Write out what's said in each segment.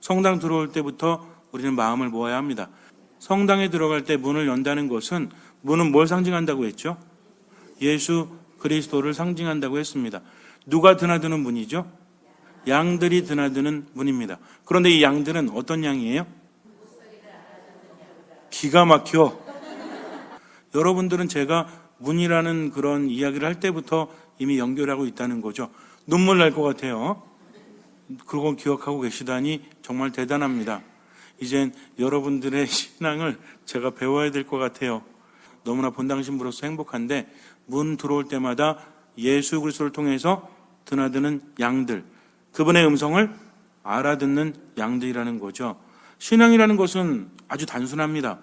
성당 들어올 때부터 우리는 마음을 모아야 합니다. 성당에 들어갈 때 문을 연다는 것은 문은 뭘 상징한다고 했죠? 예수 그리스도를 상징한다고 했습니다. 누가 드나드는 문이죠? 양들이 드나드는 문입니다. 그런데 이 양들은 어떤 양이에요? 기가 막혀. 여러분들은 제가 문이라는 그런 이야기를 할 때부터 이미 연결하고 있다는 거죠. 눈물 날 것 같아요. 그걸 기억하고 계시다니 정말 대단합니다. 이젠 여러분들의 신앙을 제가 배워야 될 것 같아요. 너무나 본당신부로서 행복한데 문 들어올 때마다 예수 그리스도를 통해서 드나드는 양들, 그분의 음성을 알아듣는 양들이라는 거죠. 신앙이라는 것은 아주 단순합니다.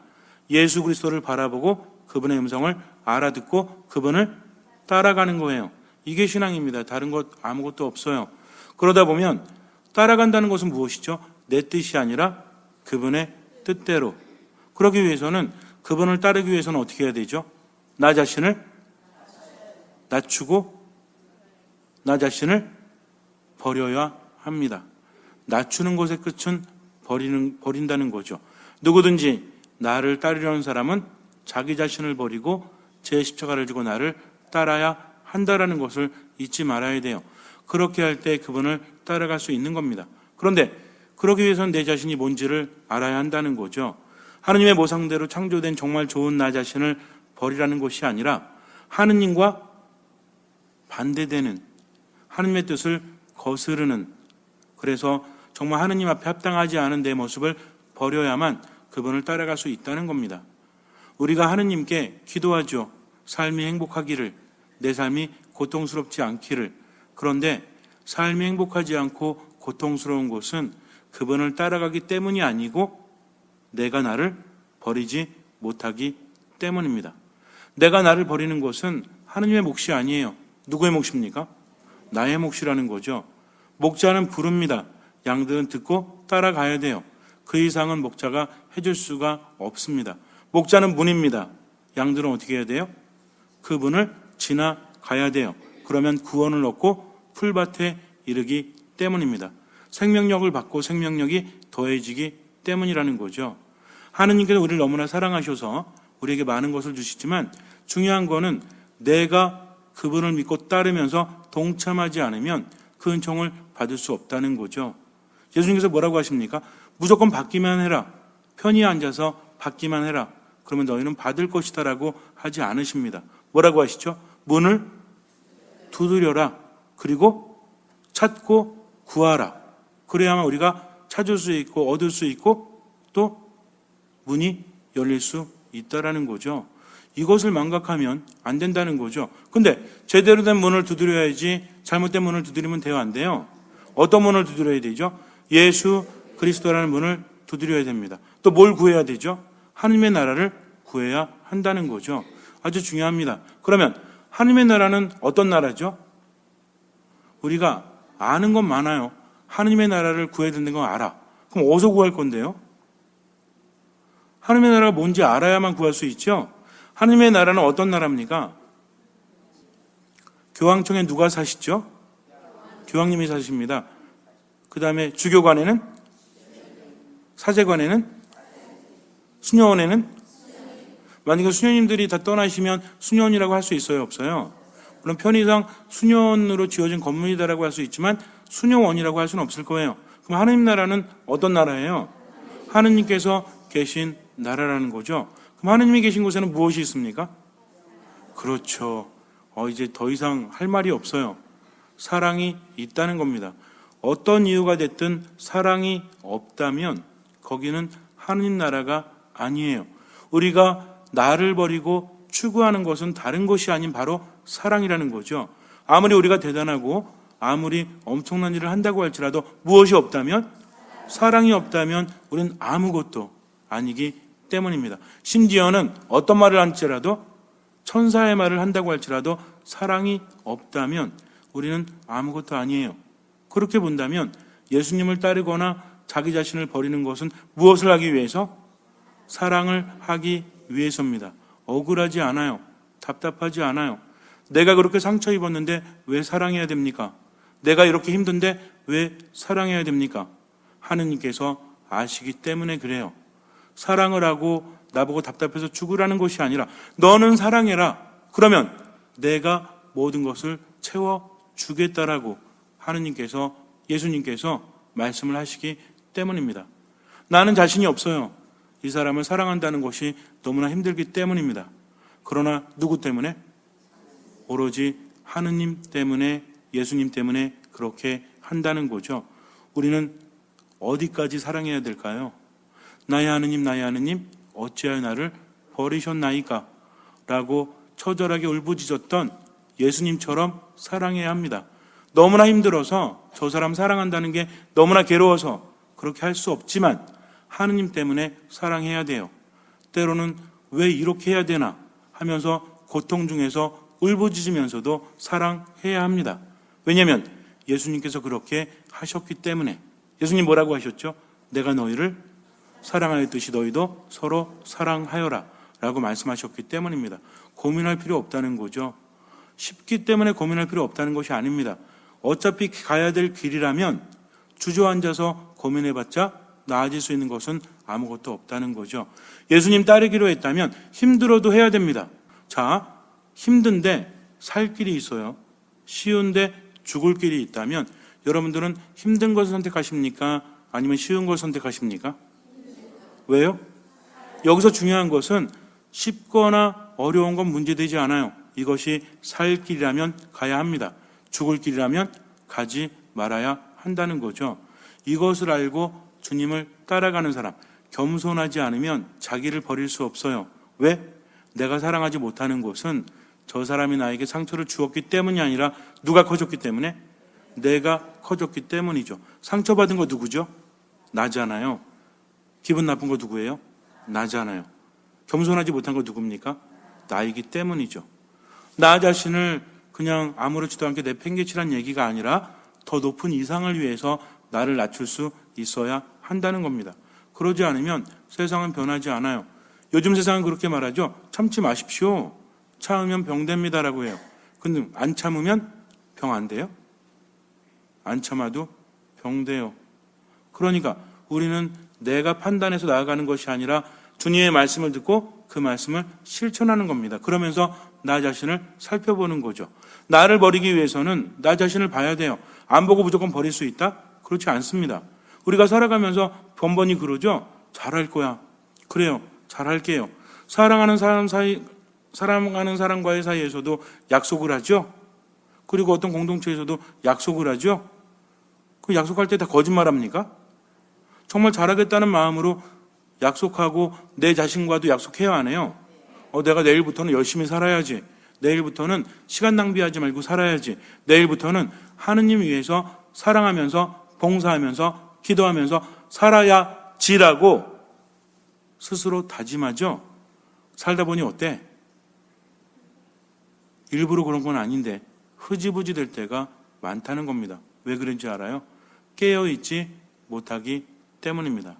예수 그리스도를 바라보고 그분의 음성을 알아듣고 그분을 따라가는 거예요. 이게 신앙입니다. 다른 것 아무것도 없어요. 그러다 보면 따라간다는 것은 무엇이죠? 내 뜻이 아니라 그분의 뜻대로. 그러기 위해서는 그분을 따르기 위해서는 어떻게 해야 되죠? 나 자신을 낮추고 나 자신을 버려야 합니다. 낮추는 것의 끝은 버린다는 거죠. 누구든지 나를 따르려는 사람은 자기 자신을 버리고 제 십자가를 지고 나를 따라야 한다라는 것을 잊지 말아야 돼요. 그렇게 할 때 그분을 따라갈 수 있는 겁니다. 그런데 그러기 위해서는 내 자신이 뭔지를 알아야 한다는 거죠. 하느님의 모상대로 창조된 정말 좋은 나 자신을 버리라는 것이 아니라 하느님과 반대되는 하느님의 뜻을 거스르는, 그래서 정말 하느님 앞에 합당하지 않은 내 모습을 버려야만 그분을 따라갈 수 있다는 겁니다. 우리가 하느님께 기도하죠. 삶이 행복하기를, 내 삶이 고통스럽지 않기를. 그런데 삶이 행복하지 않고 고통스러운 것은 그분을 따라가기 때문이 아니고 내가 나를 버리지 못하기 때문입니다. 내가 나를 버리는 것은 하느님의 몫이 아니에요. 누구의 몫입니까? 나의 몫이라는 거죠. 목자는 부릅니다. 양들은 듣고 따라가야 돼요. 그 이상은 목자가 해줄 수가 없습니다. 목자는 문입니다. 양들은 어떻게 해야 돼요? 그 문을 지나가야 돼요. 그러면 구원을 얻고 풀밭에 이르기 때문입니다. 생명력을 받고 생명력이 더해지기 때문이라는 거죠. 하느님께서 우리를 너무나 사랑하셔서 우리에게 많은 것을 주시지만 중요한 거는 내가 그분을 믿고 따르면서 동참하지 않으면 그 은총을 받을 수 없다는 거죠. 예수님께서 뭐라고 하십니까? 무조건 받기만 해라. 편히 앉아서 받기만 해라. 그러면 너희는 받을 것이다 라고 하지 않으십니다. 뭐라고 하시죠? 문을 두드려라. 그리고 찾고 구하라. 그래야만 우리가 찾을 수 있고 얻을 수 있고 또 문이 열릴 수 있다라는 거죠. 이것을 망각하면 안 된다는 거죠. 근데 제대로 된 문을 두드려야지 잘못된 문을 두드리면 돼요, 안 돼요? 어떤 문을 두드려야 되죠? 예수 그리스도라는 문을 두드려야 됩니다. 또 뭘 구해야 되죠? 하느님의 나라를 구해야 한다는 거죠. 아주 중요합니다. 그러면 하느님의 나라는 어떤 나라죠? 우리가 아는 건 많아요. 하느님의 나라를 구해야 된다는 건 알아. 그럼 어디서 구할 건데요? 하느님의 나라가 뭔지 알아야만 구할 수 있죠. 하느님의 나라는 어떤 나라입니까? 교황청에 누가 사시죠? 교황님이 사십니다. 그 다음에 주교관에는? 사제관에는? 수녀원에는? 만약에 수녀님들이 다 떠나시면 수녀원이라고 할 수 있어요, 없어요? 물론 편의상 수녀원으로 지어진 건물이다라고 할 수 있지만 수녀원이라고 할 수는 없을 거예요. 그럼 하느님 나라는 어떤 나라예요? 하느님께서 계신 나라라는 거죠. 그럼 하느님이 계신 곳에는 무엇이 있습니까? 그렇죠. 이제 더 이상 할 말이 없어요. 사랑이 있다는 겁니다. 어떤 이유가 됐든 사랑이 없다면 거기는 하느님 나라가 아니에요. 우리가 나를 버리고 추구하는 것은 다른 것이 아닌 바로 사랑이라는 거죠. 아무리 우리가 대단하고 아무리 엄청난 일을 한다고 할지라도 무엇이 없다면? 사랑이 없다면 우리는 아무것도 아니기 때문입니다. 심지어는 어떤 말을 할지라도 천사의 말을 한다고 할지라도 사랑이 없다면 우리는 아무것도 아니에요. 그렇게 본다면 예수님을 따르거나 자기 자신을 버리는 것은 무엇을 하기 위해서? 사랑을 하기 위해서입니다. 억울하지 않아요. 답답하지 않아요. 내가 그렇게 상처 입었는데 왜 사랑해야 됩니까? 내가 이렇게 힘든데 왜 사랑해야 됩니까? 하느님께서 아시기 때문에 그래요. 사랑을 하고 나보고 답답해서 죽으라는 것이 아니라 너는 사랑해라. 그러면 내가 모든 것을 채워주겠다라고 하느님께서, 예수님께서 말씀을 하시기 때문입니다. 나는 자신이 없어요. 이 사람을 사랑한다는 것이 너무나 힘들기 때문입니다. 그러나 누구 때문에? 오로지 하느님 때문에, 예수님 때문에 그렇게 한다는 거죠. 우리는 어디까지 사랑해야 될까요? 나의 하느님 어찌하여 나를 버리셨나이까? 라고 처절하게 울부짖었던 예수님처럼 사랑해야 합니다. 너무나 힘들어서 저 사람 사랑한다는 게 너무나 괴로워서 그렇게 할 수 없지만 하느님 때문에 사랑해야 돼요. 때로는 왜 이렇게 해야 되나 하면서 고통 중에서 울부짖으면서도 사랑해야 합니다. 왜냐하면 예수님께서 그렇게 하셨기 때문에. 예수님 뭐라고 하셨죠? 내가 너희를 사랑하였듯이 너희도 서로 사랑하여라 라고 말씀하셨기 때문입니다. 고민할 필요 없다는 거죠. 쉽기 때문에 고민할 필요 없다는 것이 아닙니다. 어차피 가야 될 길이라면 주저앉아서 고민해봤자 나아질 수 있는 것은 아무것도 없다는 거죠. 예수님 따르기로 했다면 힘들어도 해야 됩니다. 자, 힘든데 살 길이 있어요. 쉬운데 죽을 길이 있다면 여러분들은 힘든 것을 선택하십니까? 아니면 쉬운 것을 선택하십니까? 왜요? 여기서 중요한 것은 쉽거나 어려운 건 문제되지 않아요. 이것이 살 길이라면 가야 합니다. 죽을 길이라면 가지 말아야 한다는 거죠. 이것을 알고 주님을 따라가는 사람, 겸손하지 않으면 자기를 버릴 수 없어요. 왜? 내가 사랑하지 못하는 것은 저 사람이 나에게 상처를 주었기 때문이 아니라 누가 커졌기 때문에? 내가 커졌기 때문이죠. 상처받은 거 누구죠? 나잖아요. 기분 나쁜 거 누구예요? 나잖아요. 겸손하지 못한 거 누굽니까? 나이기 때문이죠. 나 자신을 그냥 아무렇지도 않게 내팽개치란 얘기가 아니라 더 높은 이상을 위해서 나를 낮출 수 있어야 한다는 겁니다. 그러지 않으면 세상은 변하지 않아요. 요즘 세상은 그렇게 말하죠. 참지 마십시오. 참으면 병됩니다라고 해요. 근데 안 참으면 병 안 돼요? 안 참아도 병돼요. 그러니까 우리는 내가 판단해서 나아가는 것이 아니라 주님의 말씀을 듣고 그 말씀을 실천하는 겁니다. 그러면서 나 자신을 살펴보는 거죠. 나를 버리기 위해서는 나 자신을 봐야 돼요. 안 보고 무조건 버릴 수 있다? 그렇지 않습니다. 우리가 살아가면서 번번이 그러죠. 잘할 거야. 그래요. 잘할게요. 사랑하는 사람과의 사이에서도 약속을 하죠. 그리고 어떤 공동체에서도 약속을 하죠. 그 약속할 때 다 거짓말합니까? 정말 잘하겠다는 마음으로 약속하고 내 자신과도 약속해야 하네요. 내가 내일부터는 열심히 살아야지. 내일부터는 시간 낭비하지 말고 살아야지. 내일부터는 하느님 위해서 사랑하면서 봉사하면서 기도하면서 살아야지라고 스스로 다짐하죠. 살다 보니 어때? 일부러 그런 건 아닌데 흐지부지 될 때가 많다는 겁니다. 왜 그런지 알아요? 깨어있지 못하기 때문입니다.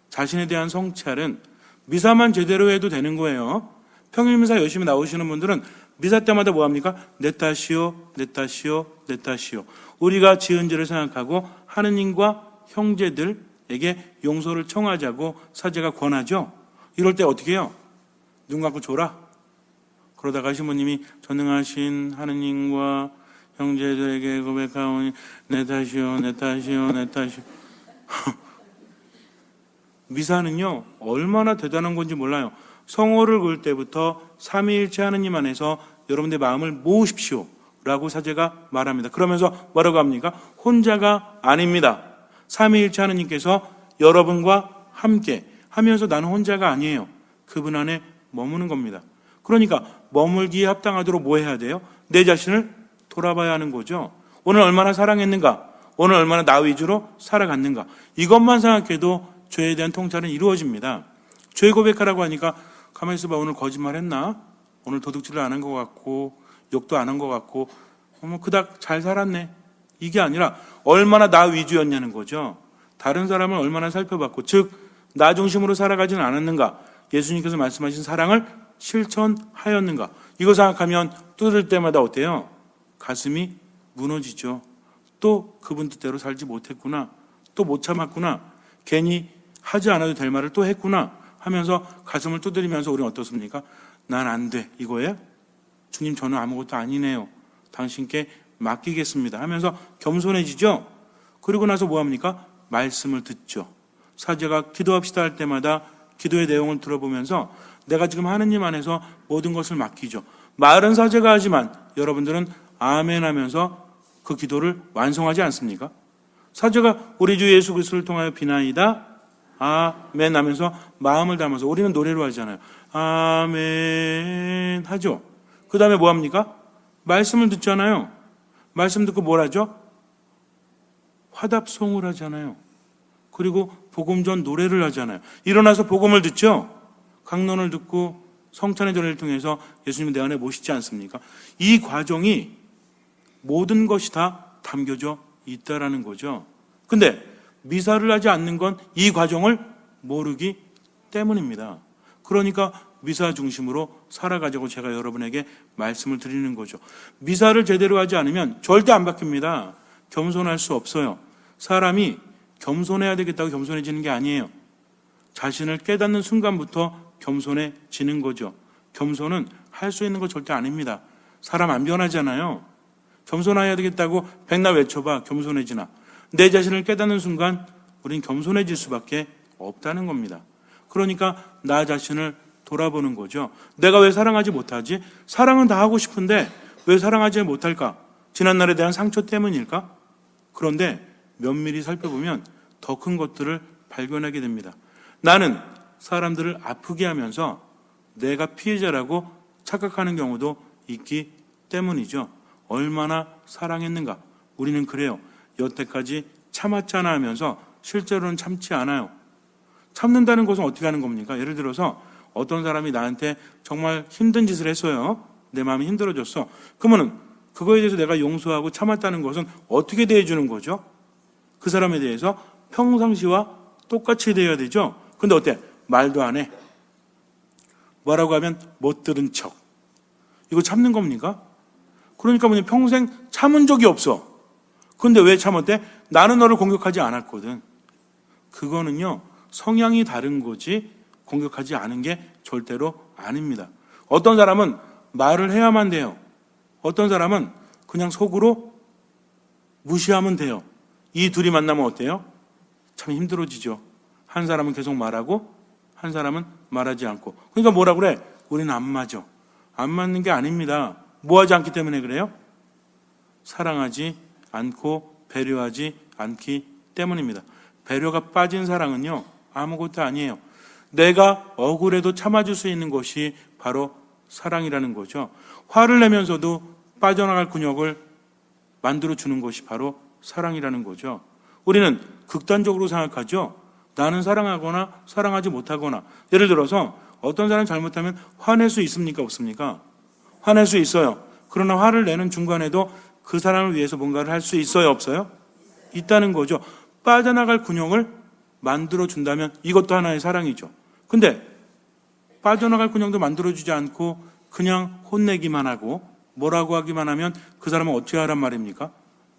자신에 대한 성찰은 미사만 제대로 해도 되는 거예요. 평일 미사 열심히 나오시는 분들은 미사 때마다 뭐합니까? 내 탓이요, 내 탓이요, 내 탓이요. 우리가 지은 죄를 생각하고 하느님과 형제들에게 용서를 청하자고 사제가 권하죠. 이럴 때 어떻게 해요? 눈 감고 줘라. 그러다가 시모님이 전능하신 하느님과 형제들에게 고백하오니 내 탓이요, 내 탓이요, 내 탓이요. 미사는요 얼마나 대단한 건지 몰라요. 성호를 그을 때부터 삼위일체 하느님 안에서 여러분들의 마음을 모으십시오 라고 사제가 말합니다. 그러면서 뭐라고 합니까? 혼자가 아닙니다. 삼위일체 하느님께서 여러분과 함께 하면서 나는 혼자가 아니에요. 그분 안에 머무는 겁니다. 그러니까 머물기에 합당하도록 뭐 해야 돼요? 내 자신을 돌아봐야 하는 거죠. 오늘 얼마나 사랑했는가? 오늘 얼마나 나 위주로 살아갔는가? 이것만 생각해도 죄에 대한 통찰은 이루어집니다. 죄 고백하라고 하니까 가만히 있어봐. 오늘 거짓말 했나? 오늘 도둑질을 안 한 것 같고 욕도 안 한 것 같고 그닥 잘 살았네. 이게 아니라 얼마나 나 위주였냐는 거죠. 다른 사람을 얼마나 살펴봤고 즉 나 중심으로 살아가지는 않았는가? 예수님께서 말씀하신 사랑을 실천하였는가? 이거 생각하면 뚫을 때마다 어때요? 가슴이 무너지죠. 또 그분 뜻대로 살지 못했구나. 또 못 참았구나. 괜히 하지 않아도 될 말을 또 했구나 하면서 가슴을 두드리면서 우리는 어떻습니까? 난 안 돼. 이거예요? 주님, 저는 아무것도 아니네요. 당신께 맡기겠습니다 하면서 겸손해지죠. 그리고 나서 뭐합니까? 말씀을 듣죠. 사제가 기도합시다 할 때마다 기도의 내용을 들어보면서 내가 지금 하느님 안에서 모든 것을 맡기죠. 말은 사제가 하지만 여러분들은 아멘 하면서 그 기도를 완성하지 않습니까? 사제가 우리 주 예수 그리스도를 통하여 비나이다 아멘 하면서 마음을 담아서 우리는 노래로 하잖아요. 아멘 하죠. 그 다음에 뭐합니까? 말씀을 듣잖아요. 말씀 듣고 뭘 하죠? 화답송을 하잖아요. 그리고 복음 전 노래를 하잖아요. 일어나서 복음을 듣죠. 강론을 듣고 성찬의 전례를 통해서 예수님을 내 안에 모시지 않습니까? 이 과정이 모든 것이 다 담겨져 있다라는 거죠. 근데 미사를 하지 않는 건 이 과정을 모르기 때문입니다. 그러니까 미사 중심으로 살아가자고 제가 여러분에게 말씀을 드리는 거죠. 미사를 제대로 하지 않으면 절대 안 바뀝니다. 겸손할 수 없어요. 사람이 겸손해야 되겠다고 겸손해지는 게 아니에요. 자신을 깨닫는 순간부터 겸손해지는 거죠. 겸손은 할 수 있는 거 절대 아닙니다. 사람 안 변하잖아요. 겸손해야 되겠다고 백날 외쳐봐 겸손해지나. 내 자신을 깨닫는 순간 우린 겸손해질 수밖에 없다는 겁니다. 그러니까 나 자신을 돌아보는 거죠. 내가 왜 사랑하지 못하지? 사랑은 다 하고 싶은데 왜 사랑하지 못할까? 지난날에 대한 상처 때문일까? 그런데 면밀히 살펴보면 더 큰 것들을 발견하게 됩니다. 나는 사람들을 아프게 하면서 내가 피해자라고 착각하는 경우도 있기 때문이죠. 얼마나 사랑했는가? 우리는 그래요. 여태까지 참았잖아 하면서 실제로는 참지 않아요. 참는다는 것은 어떻게 하는 겁니까? 예를 들어서 어떤 사람이 나한테 정말 힘든 짓을 했어요. 내 마음이 힘들어졌어. 그러면은 그거에 대해서 내가 용서하고 참았다는 것은 어떻게 대해주는 거죠? 그 사람에 대해서 평상시와 똑같이 대해야 되죠. 근데 어때? 말도 안 해. 뭐라고 하면 못 들은 척. 이거 참는 겁니까? 그러니까 뭐냐, 평생 참은 적이 없어. 근데 왜 참았대? 나는 너를 공격하지 않았거든. 그거는요, 성향이 다른 거지 공격하지 않은 게 절대로 아닙니다. 어떤 사람은 말을 해야만 돼요. 어떤 사람은 그냥 속으로 무시하면 돼요. 이 둘이 만나면 어때요? 참 힘들어지죠. 한 사람은 계속 말하고 한 사람은 말하지 않고. 그러니까 뭐라 그래? 우리는 안 맞아. 안 맞는 게 아닙니다. 뭐 하지 않기 때문에 그래요? 사랑하지 않고 배려하지 않기 때문입니다. 배려가 빠진 사랑은요, 아무것도 아니에요. 내가 억울해도 참아줄 수 있는 것이 바로 사랑이라는 거죠. 화를 내면서도 빠져나갈 근육을 만들어주는 것이 바로 사랑이라는 거죠. 우리는 극단적으로 생각하죠. 나는 사랑하거나 사랑하지 못하거나. 예를 들어서 어떤 사람이 잘못하면 화낼 수 있습니까? 없습니까? 화낼 수 있어요. 그러나 화를 내는 중간에도 그 사람을 위해서 뭔가를 할 수 있어요? 없어요? 있다는 거죠. 빠져나갈 근육을 만들어준다면 이것도 하나의 사랑이죠. 근데 빠져나갈 근육도 만들어주지 않고 그냥 혼내기만 하고 뭐라고 하기만 하면 그 사람은 어떻게 하란 말입니까?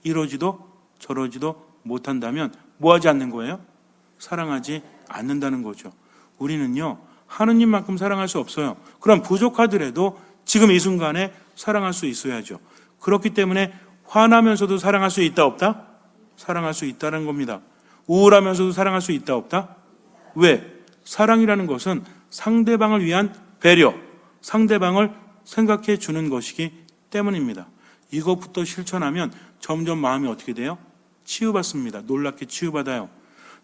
이러지도 저러지도 못한다면 뭐 하지 않는 거예요? 사랑하지 않는다는 거죠. 우리는요, 하느님만큼 사랑할 수 없어요. 그럼 부족하더라도 지금 이 순간에 사랑할 수 있어야죠. 그렇기 때문에 화나면서도 사랑할 수 있다 없다? 사랑할 수 있다는 겁니다. 우울하면서도 사랑할 수 있다 없다? 왜? 사랑이라는 것은 상대방을 위한 배려, 상대방을 생각해 주는 것이기 때문입니다. 이것부터 실천하면 점점 마음이 어떻게 돼요? 치유받습니다. 놀랍게 치유받아요.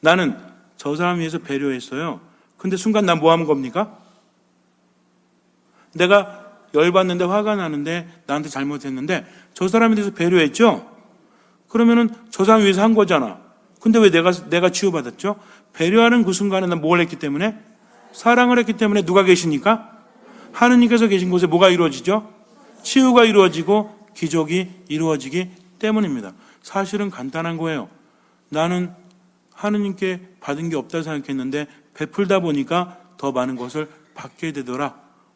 나는 저 사람 위해서 배려했어요. 근데 순간 난 뭐 하는 겁니까? 내가 열받는데 화가 나는데 나한테 잘못했는데 저 사람에 대해서 배려했죠? 그러면은 저 사람 위해서 한 거잖아. 근데 왜 내가 치유받았죠? 배려하는 그 순간에 난 뭘 했기 때문에? 사랑을 했기 때문에. 누가 계시니까? 하느님께서 계신 곳에 뭐가 이루어지죠? 치유가 이루어지고 기적이 이루어지기 때문입니다. 사실은 간단한 거예요. 나는 하느님께 받은 게 없다 생각했는데 베풀다 보니까 더 많은 것을 받게 되더라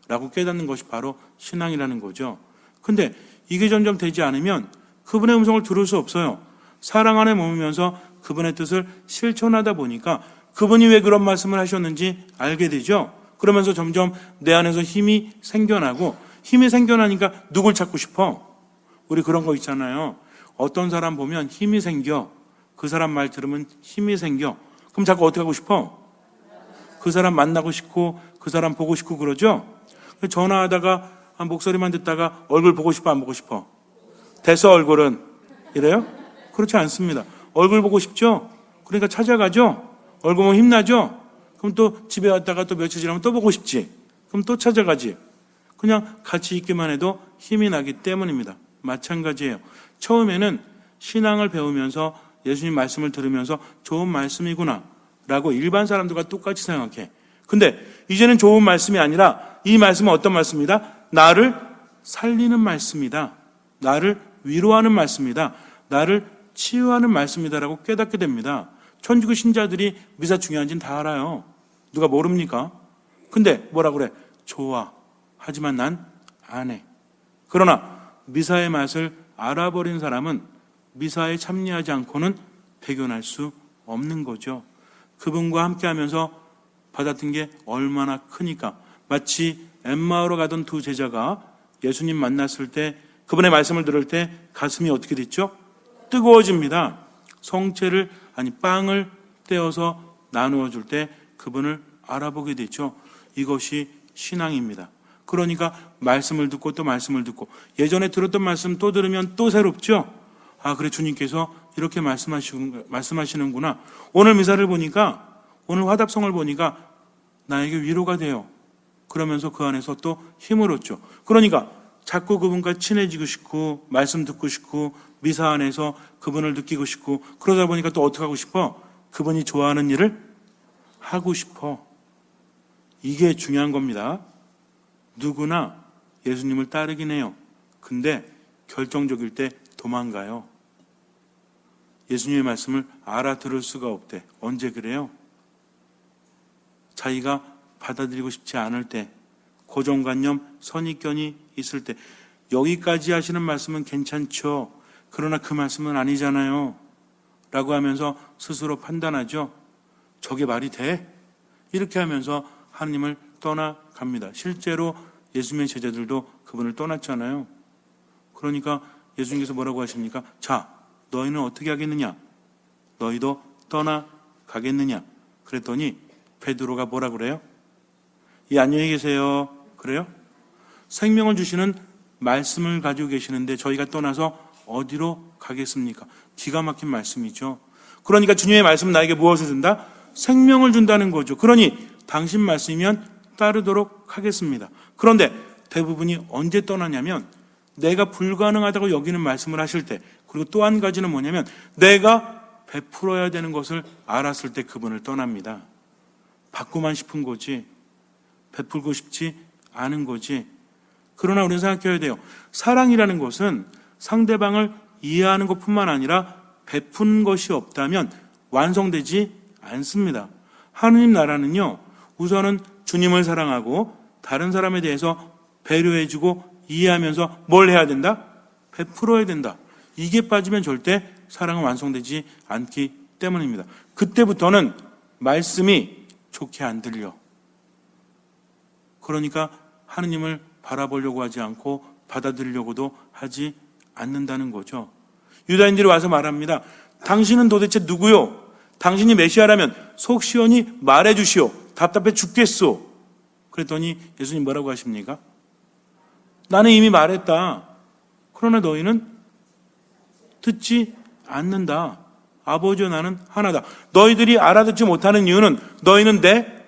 라고 깨닫는 것이 바로 신앙이라는 거죠. 근데 이게 점점 되지 않으면 그분의 음성을 들을 수 없어요. 사랑 안에 머물면서 그분의 뜻을 실천하다 보니까 그분이 왜 그런 말씀을 하셨는지 알게 되죠. 그러면서 점점 내 안에서 힘이 생겨나고, 힘이 생겨나니까 누굴 찾고 싶어? 우리 그런 거 있잖아요. 어떤 사람 보면 힘이 생겨. 그 사람 말 들으면 힘이 생겨. 그럼 자꾸 어떻게 하고 싶어? 그 사람 만나고 싶고 그 사람 보고 싶고 그러죠. 전화하다가 목소리만 듣다가 얼굴 보고 싶어 안 보고 싶어? 됐어 얼굴은. 이래요? 그렇지 않습니다. 얼굴 보고 싶죠? 그러니까 찾아가죠. 얼굴 보면 힘나죠? 그럼 또 집에 왔다가 또 며칠 지나면 또 보고 싶지. 그럼 또 찾아가지. 그냥 같이 있기만 해도 힘이 나기 때문입니다. 마찬가지예요. 처음에는 신앙을 배우면서 예수님 말씀을 들으면서 좋은 말씀이구나 라고 일반 사람들과 똑같이 생각해. 근데 이제는 좋은 말씀이 아니라 이 말씀은 어떤 말씀이다? 나를 살리는 말씀이다. 나를 위로하는 말씀이다. 나를 치유하는 말씀이다라고 깨닫게 됩니다. 천주교 신자들이 미사 중요한지는 다 알아요. 누가 모릅니까? 근데 뭐라 그래? 좋아. 하지만 난 안 해. 그러나 미사의 맛을 알아버린 사람은 미사에 참여하지 않고는 배견할 수 없는 거죠. 그분과 함께하면서 받았던 게 얼마나 크니까. 마치 엠마오로 가던 두 제자가 예수님 만났을 때, 그분의 말씀을 들을 때 가슴이 어떻게 됐죠? 뜨거워집니다. 성체를, 빵을 떼어서 나누어 줄 때 그분을 알아보게 되죠. 이것이 신앙입니다. 그러니까 말씀을 듣고 또 말씀을 듣고, 예전에 들었던 말씀 또 들으면 또 새롭죠. 그래, 주님께서 이렇게 말씀하시는구나. 오늘 미사를 보니까, 오늘 화답성을 보니까 나에게 위로가 돼요. 그러면서 그 안에서 또 힘을 얻죠. 그러니까 자꾸 그분과 친해지고 싶고, 말씀 듣고 싶고, 미사 안에서 그분을 느끼고 싶고, 그러다 보니까 또 어떻게 하고 싶어? 그분이 좋아하는 일을 하고 싶어. 이게 중요한 겁니다. 누구나 예수님을 따르긴 해요. 근데 결정적일 때 도망가요. 예수님의 말씀을 알아들을 수가 없대. 언제 그래요? 자기가 받아들이고 싶지 않을 때, 고정관념, 선입견이 있을 때, 여기까지 하시는 말씀은 괜찮죠. 그러나 그 말씀은 아니잖아요. 라고 하면서 스스로 판단하죠. 저게 말이 돼? 이렇게 하면서 하나님을 떠나갑니다. 실제로 예수님의 제자들도 그분을 떠났잖아요. 그러니까 예수님께서 뭐라고 하십니까? 자, 너희는 어떻게 하겠느냐? 너희도 떠나가겠느냐? 그랬더니 베드로가 뭐라 그래요? 안녕히 계세요. 그래요? 생명을 주시는 말씀을 가지고 계시는데 저희가 떠나서 어디로 가겠습니까? 기가 막힌 말씀이죠. 그러니까 주님의 말씀은 나에게 무엇을 준다? 생명을 준다는 거죠. 그러니 당신 말씀이면 따르도록 하겠습니다. 그런데 대부분이 언제 떠나냐면 내가 불가능하다고 여기는 말씀을 하실 때, 그리고 또 한 가지는 뭐냐면 내가 베풀어야 되는 것을 알았을 때 그분을 떠납니다. 받고만 싶은 거지 베풀고 싶지 않은 거지. 그러나 우리는 생각해야 돼요. 사랑이라는 것은 상대방을 이해하는 것뿐만 아니라 베푸는 것이 없다면 완성되지 않습니다. 하느님 나라는요, 우선은 주님을 사랑하고 다른 사람에 대해서 배려해주고 이해하면서 뭘 해야 된다? 베풀어야 된다. 이게 빠지면 절대 사랑은 완성되지 않기 때문입니다. 그때부터는 말씀이 좋게 안 들려. 그러니까 하느님을 바라보려고 하지 않고 받아들이려고도 하지 않는다는 거죠. 유다인들이 와서 말합니다. 당신은 도대체 누구요? 당신이 메시아라면 속 시원히 말해주시오. 답답해 죽겠소. 그랬더니 예수님 뭐라고 하십니까? 나는 이미 말했다. 그러나 너희는 듣지 않는다. 아버지와 나는 하나다. 너희들이 알아듣지 못하는 이유는 너희는 내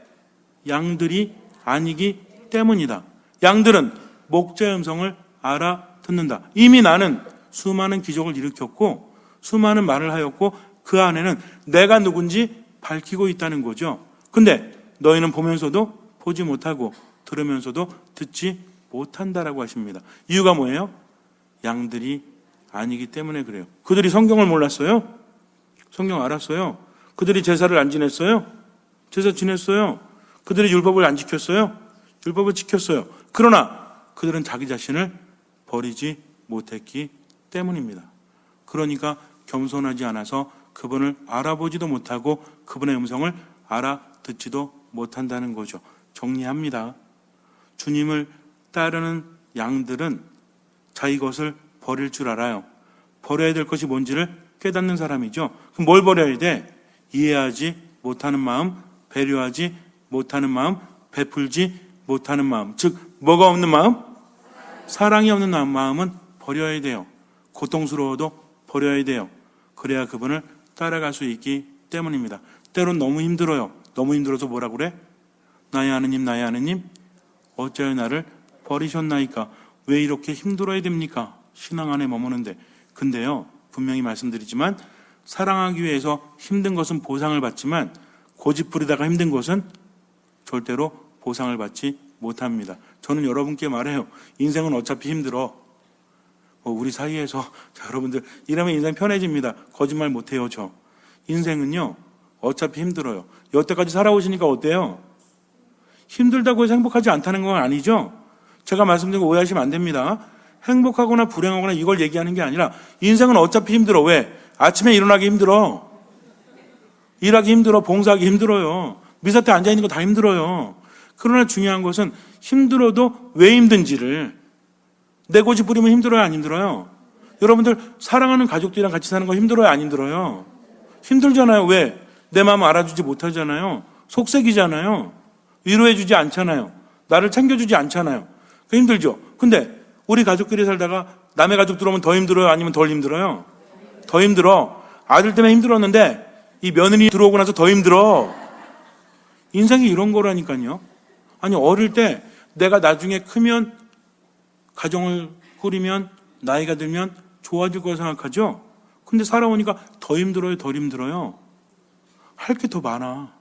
양들이 아니기 때문이다. 양들은 목자의 음성을 알아듣는다. 이미 나는 수많은 기적을 일으켰고 수많은 말을 하였고 그 안에는 내가 누군지 밝히고 있다는 거죠. 근데 너희는 보면서도 보지 못하고 들으면서도 듣지 못한다라고 하십니다. 이유가 뭐예요? 양들이 아니기 때문에 그래요. 그들이 성경을 몰랐어요? 성경 알았어요? 그들이 제사를 안 지냈어요? 제사 지냈어요? 그들이 율법을 안 지켰어요? 율법을 지켰어요. 그러나 그들은 자기 자신을 버리지 못했기 때문입니다. 그러니까 겸손하지 않아서 그분을 알아보지도 못하고 그분의 음성을 알아듣지도 못한다는 거죠. 정리합니다. 주님을 따르는 양들은 자기 것을 버릴 줄 알아요. 버려야 될 것이 뭔지를 깨닫는 사람이죠. 그럼 뭘 버려야 돼? 이해하지 못하는 마음, 배려하지 못하는 마음, 베풀지 못하는 마음. 즉 뭐가 없는 마음? 사랑이 없는 마음은 버려야 돼요. 고통스러워도 버려야 돼요. 그래야 그분을 따라갈 수 있기 때문입니다. 때론 너무 힘들어요. 너무 힘들어서 뭐라 그래? 나의 하느님 어찌하여 나를 버리셨나이까? 왜 이렇게 힘들어야 됩니까? 신앙 안에 머무는데. 근데요, 분명히 말씀드리지만 사랑하기 위해서 힘든 것은 보상을 받지만 고집부리다가 힘든 것은 절대로 보상을 받지 못합니다. 저는 여러분께 말해요. 인생은 어차피 힘들어. 우리 사이에서 자, 여러분들 이러면 인생 편해집니다. 거짓말 못해요. 저 인생은요 어차피 힘들어요. 여태까지 살아오시니까 어때요? 힘들다고 해서 행복하지 않다는 건 아니죠. 제가 말씀드린 거 오해하시면 안 됩니다. 행복하거나 불행하거나 이걸 얘기하는 게 아니라 인생은 어차피 힘들어. 왜? 아침에 일어나기 힘들어. 일하기 힘들어. 봉사하기 힘들어요. 미사태 앉아있는 거 다 힘들어요. 그러나 중요한 것은 힘들어도 왜 힘든지를 내 고집 부리면 힘들어요? 안 힘들어요? 여러분들 사랑하는 가족들이랑 같이 사는 거 힘들어요? 안 힘들어요? 힘들잖아요. 왜? 내 마음 알아주지 못하잖아요. 속색이잖아요. 위로해주지 않잖아요. 나를 챙겨주지 않잖아요. 힘들죠. 근데 우리 가족끼리 살다가 남의 가족 들어오면 더 힘들어요? 아니면 덜 힘들어요? 더 힘들어. 아들 때문에 힘들었는데 이 며느리 들어오고 나서 더 힘들어. 인생이 이런 거라니까요. 아니 어릴 때 내가 나중에 크면 가정을 꾸리면 나이가 들면 좋아질 거라 생각하죠. 근데 살아오니까 더 힘들어요? 덜 힘들어요? 할 게 더 많아.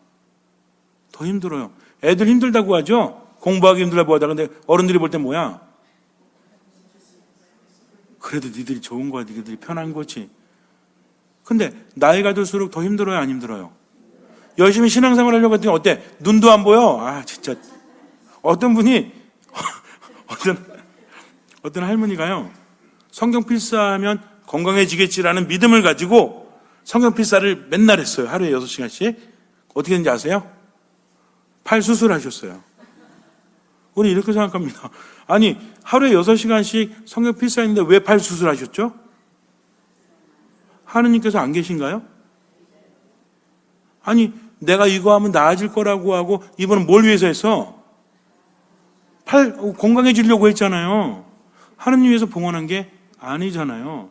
더 힘들어요. 애들 힘들다고 하죠. 공부하기 힘들다고 하다. 근데 어른들이 볼 땐 뭐야? 그래도 니들이 좋은 거야. 니들이 편한 거지. 근데 나이가 들수록 더 힘들어요? 안 힘들어요? 열심히 신앙생활 하려고 했더니 어때? 눈도 안 보여? 아 진짜. 어떤 분이 어떤 할머니가요. 성경 필사하면 건강해지겠지라는 믿음을 가지고 성경 필사를 맨날 했어요. 하루에 6시간씩. 어떻게 했는지 아세요? 팔 수술하셨어요. 우리 이렇게 생각합니다. 아니 하루에 6시간씩 성경 필사했는데 왜 팔 수술하셨죠? 하느님께서 안 계신가요? 아니 내가 이거 하면 나아질 거라고 하고 이분은 뭘 위해서 했어? 팔 건강해지려고 했잖아요. 하느님 위해서 봉헌한 게 아니잖아요.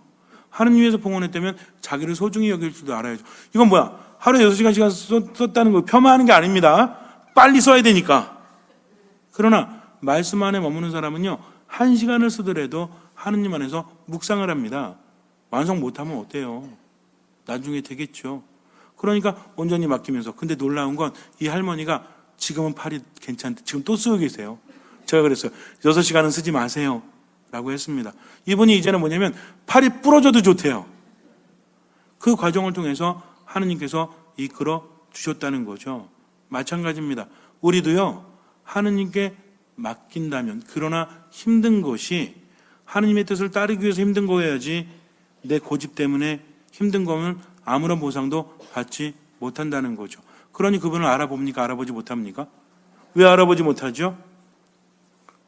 하느님 위해서 봉헌했다면 자기를 소중히 여길 줄도 알아야죠. 이건 뭐야? 하루에 6시간씩 썼다는 거 폄하하는 게 아닙니다. 빨리 써야 되니까. 그러나 말씀 안에 머무는 사람은요 1시간을 쓰더라도 하느님 안에서 묵상을 합니다. 완성 못하면 어때요? 나중에 되겠죠. 그러니까 온전히 맡기면서. 근데 놀라운 건 이 할머니가 지금은 팔이 괜찮대. 지금 또 쓰고 계세요. 제가 그랬어요. 6시간은 쓰지 마세요. 라고 했습니다. 이분이 이제는 뭐냐면 팔이 부러져도 좋대요. 그 과정을 통해서 하느님께서 이끌어 주셨다는 거죠. 마찬가지입니다. 우리도요 하느님께 맡긴다면, 그러나 힘든 것이 하느님의 뜻을 따르기 위해서 힘든 거여야지 내 고집 때문에 힘든 거면 아무런 보상도 받지 못한다는 거죠. 그러니 그분을 알아봅니까? 알아보지 못합니까? 왜 알아보지 못하죠?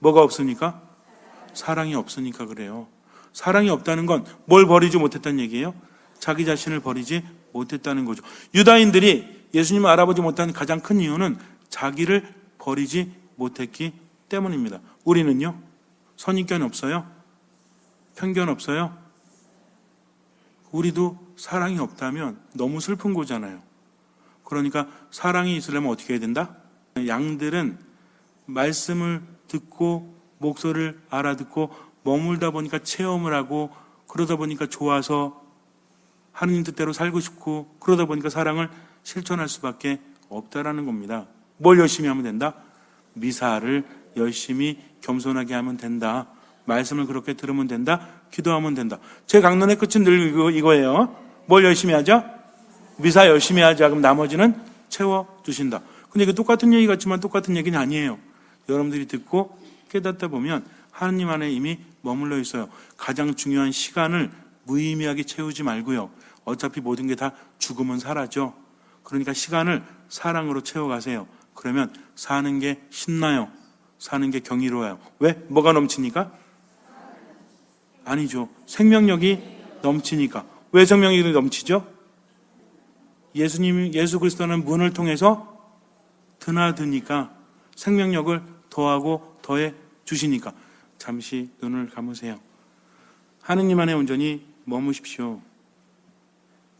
뭐가 없으니까? 사랑이 없으니까 그래요. 사랑이 없다는 건 뭘 버리지 못했다는 얘기예요? 자기 자신을 버리지 못했다는 거죠. 유다인들이 예수님을 알아보지 못한 가장 큰 이유는 자기를 버리지 못했기 때문입니다. 우리는요? 선입견 없어요? 편견 없어요? 우리도 사랑이 없다면 너무 슬픈 거잖아요. 그러니까 사랑이 있으려면 어떻게 해야 된다? 양들은 말씀을 듣고 목소리를 알아듣고 머물다 보니까 체험을 하고 그러다 보니까 좋아서 하느님 뜻대로 살고 싶고 그러다 보니까 사랑을 실천할 수밖에 없다라는 겁니다. 뭘 열심히 하면 된다? 미사를 열심히 겸손하게 하면 된다. 말씀을 그렇게 들으면 된다. 기도하면 된다. 제 강론의 끝은 늘 이거예요. 뭘 열심히 하자? 미사 열심히 하자. 그럼 나머지는 채워주신다. 근데 이게 똑같은 얘기 같지만 똑같은 얘기는 아니에요. 여러분들이 듣고 깨닫다 보면 하느님 안에 이미 머물러 있어요. 가장 중요한 시간을 무의미하게 채우지 말고요. 어차피 모든 게 다 죽으면 사라져. 그러니까 시간을 사랑으로 채워가세요. 그러면 사는 게 신나요. 사는 게 경이로워요. 왜? 뭐가 넘치니까? 아니죠. 생명력이 넘치니까. 왜 생명력이 넘치죠? 예수 그리스도는 문을 통해서 드나드니까, 생명력을 더하고 더해 주시니까. 잠시 눈을 감으세요. 하느님 안에 온전히 머무십시오.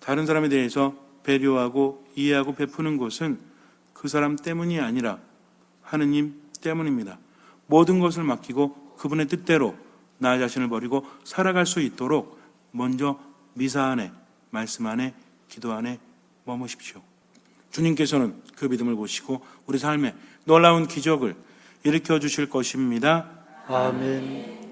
다른 사람에 대해서 배려하고 이해하고 베푸는 것은 그 사람 때문이 아니라 하느님 때문입니다. 모든 것을 맡기고 그분의 뜻대로 나 자신을 버리고 살아갈 수 있도록 먼저 미사 안에, 말씀 안에, 기도 안에 머무십시오. 주님께서는 그 믿음을 보시고 우리 삶에 놀라운 기적을 일으켜 주실 것입니다. 아멘.